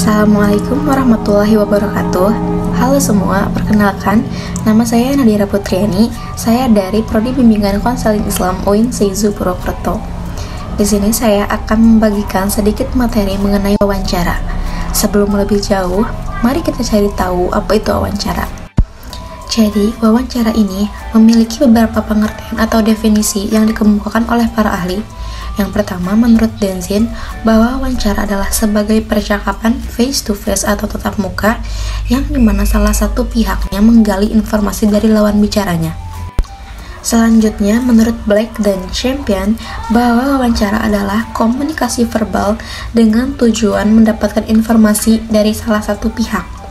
Assalamualaikum warahmatullahi wabarakatuh. Halo semua, perkenalkan, nama saya Nadira Putriani. Saya dari Prodi Bimbingan Konseling Islam UIN Seizu Purwokerto. Di sini saya akan membagikan sedikit materi mengenai wawancara. Sebelum lebih jauh, mari kita cari tahu apa itu wawancara. Jadi, wawancara ini memiliki beberapa pengertian atau definisi yang dikemukakan oleh para ahli. Yang pertama, menurut Denzin, bahwa wawancara adalah sebagai percakapan face to face atau tatap muka yang dimana salah satu pihaknya menggali informasi dari lawan bicaranya. Selanjutnya, menurut Black dan Champion, bahwa wawancara adalah komunikasi verbal dengan tujuan mendapatkan informasi dari salah satu pihak.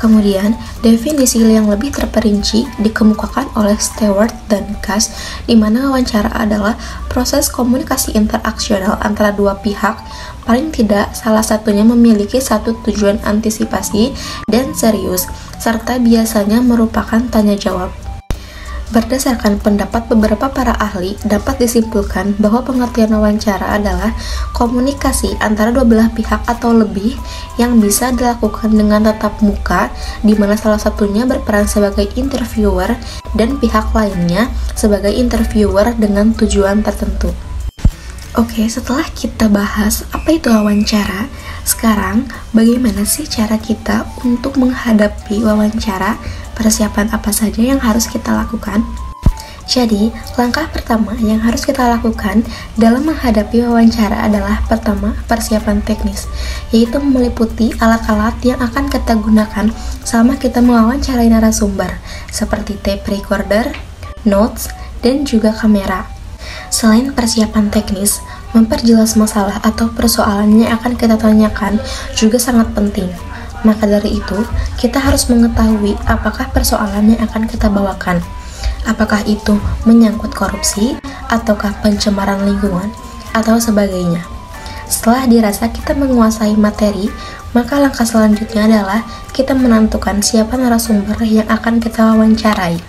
Kemudian, definisi yang lebih terperinci dikemukakan oleh Stewart dan Cass, di mana wawancara adalah proses komunikasi interaksional antara dua pihak, paling tidak salah satunya memiliki satu tujuan antisipasi dan serius, serta biasanya merupakan tanya jawab. Berdasarkan pendapat beberapa para ahli, dapat disimpulkan bahwa pengertian wawancara adalah komunikasi antara dua belah pihak atau lebih yang bisa dilakukan dengan tatap muka, di mana salah satunya berperan sebagai interviewer dan pihak lainnya sebagai interviewer dengan tujuan tertentu. Oke, setelah kita bahas apa itu wawancara, sekarang bagaimana sih cara kita untuk menghadapi wawancara? Persiapan apa saja yang harus kita lakukan? Jadi, langkah pertama yang harus kita lakukan dalam menghadapi wawancara adalah pertama, persiapan teknis, yaitu meliputi alat-alat yang akan kita gunakan selama kita mewawancarai narasumber, seperti tape recorder, notes, dan juga kamera. Selain persiapan teknis, memperjelas masalah atau persoalan yang akan kita tanyakan juga sangat penting. Maka dari itu, kita harus mengetahui apakah persoalan yang akan kita bawakan. Apakah itu menyangkut korupsi, ataukah pencemaran lingkungan, atau sebagainya. Setelah dirasa kita menguasai materi, maka langkah selanjutnya adalah kita menentukan siapa narasumber yang akan kita wawancarai.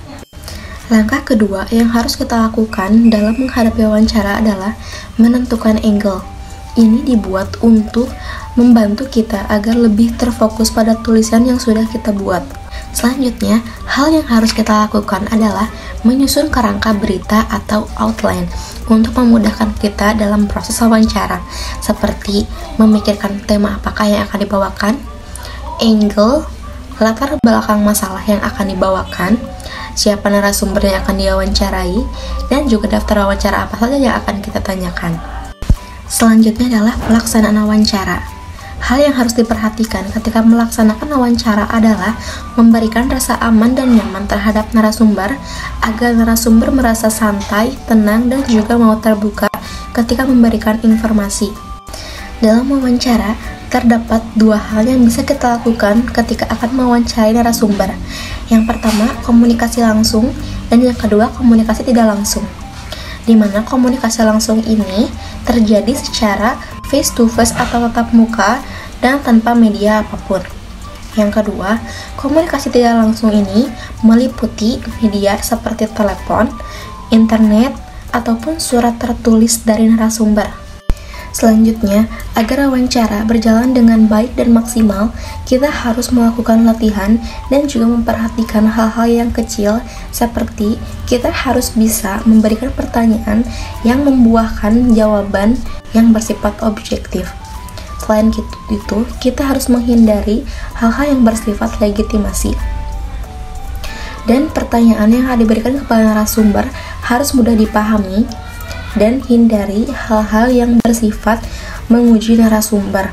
Langkah kedua yang harus kita lakukan dalam menghadapi wawancara adalah menentukan angle. Ini dibuat untuk membantu kita agar lebih terfokus pada tulisan yang sudah kita buat. Selanjutnya, hal yang harus kita lakukan adalah menyusun kerangka berita atau outline untuk memudahkan kita dalam proses wawancara, seperti memikirkan tema apakah yang akan dibawakan, angle, latar belakang masalah yang akan dibawakan, siapa narasumber yang akan diwawancarai, dan juga daftar wawancara apa saja yang akan kita tanyakan. Selanjutnya adalah pelaksanaan wawancara. Hal yang harus diperhatikan ketika melaksanakan wawancara adalah memberikan rasa aman dan nyaman terhadap narasumber agar narasumber merasa santai, tenang, dan juga mau terbuka ketika memberikan informasi. Dalam wawancara, terdapat dua hal yang bisa kita lakukan ketika akan mewawancarai narasumber. Yang pertama, komunikasi langsung, dan yang kedua, komunikasi tidak langsung. Di mana komunikasi langsung ini terjadi secara face to face atau tatap muka dan tanpa media apapun. Yang kedua, komunikasi tidak langsung ini meliputi media seperti telepon, internet, ataupun surat tertulis dari narasumber. Selanjutnya, agar wawancara berjalan dengan baik dan maksimal, kita harus melakukan latihan dan juga memperhatikan hal-hal yang kecil, seperti kita harus bisa memberikan pertanyaan yang membuahkan jawaban yang bersifat objektif. Selain itu, kita harus menghindari hal-hal yang bersifat legitimasi. Dan pertanyaan yang diberikan kepada narasumber harus mudah dipahami, dan hindari hal-hal yang bersifat menguji narasumber.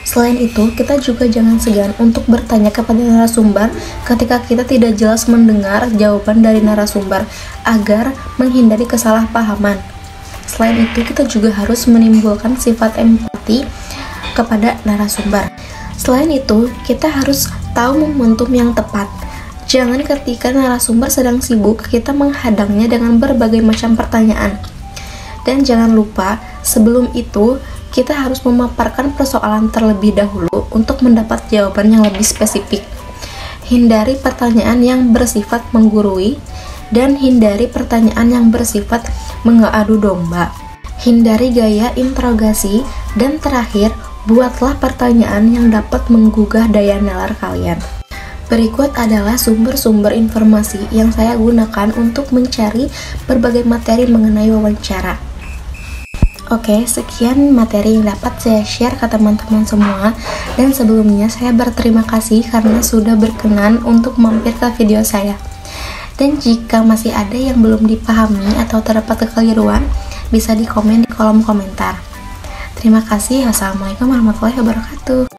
Selain itu, kita juga jangan segan untuk bertanya kepada narasumber ketika kita tidak jelas mendengar jawaban dari narasumber agar menghindari kesalahpahaman. Selain itu, kita juga harus menimbulkan sifat empati kepada narasumber. Selain itu, kita harus tahu momentum yang tepat. Jangan ketika narasumber sedang sibuk, kita menghadangnya dengan berbagai macam pertanyaan. Dan jangan lupa, sebelum itu, kita harus memaparkan persoalan terlebih dahulu untuk mendapat jawaban yang lebih spesifik. Hindari pertanyaan yang bersifat menggurui, dan hindari pertanyaan yang bersifat mengadu domba. Hindari gaya interogasi, dan terakhir, Buatlah pertanyaan yang dapat menggugah daya nalar kalian. Berikut adalah sumber-sumber informasi yang saya gunakan untuk mencari berbagai materi mengenai wawancara. Oke, sekian materi yang dapat saya share ke teman-teman semua. Dan sebelumnya saya berterima kasih karena sudah berkenan untuk mampir ke video saya. Dan jika masih ada yang belum dipahami atau terdapat kekeliruan, bisa dikomen di kolom komentar. Terima kasih. Wassalamualaikum warahmatullahi wabarakatuh.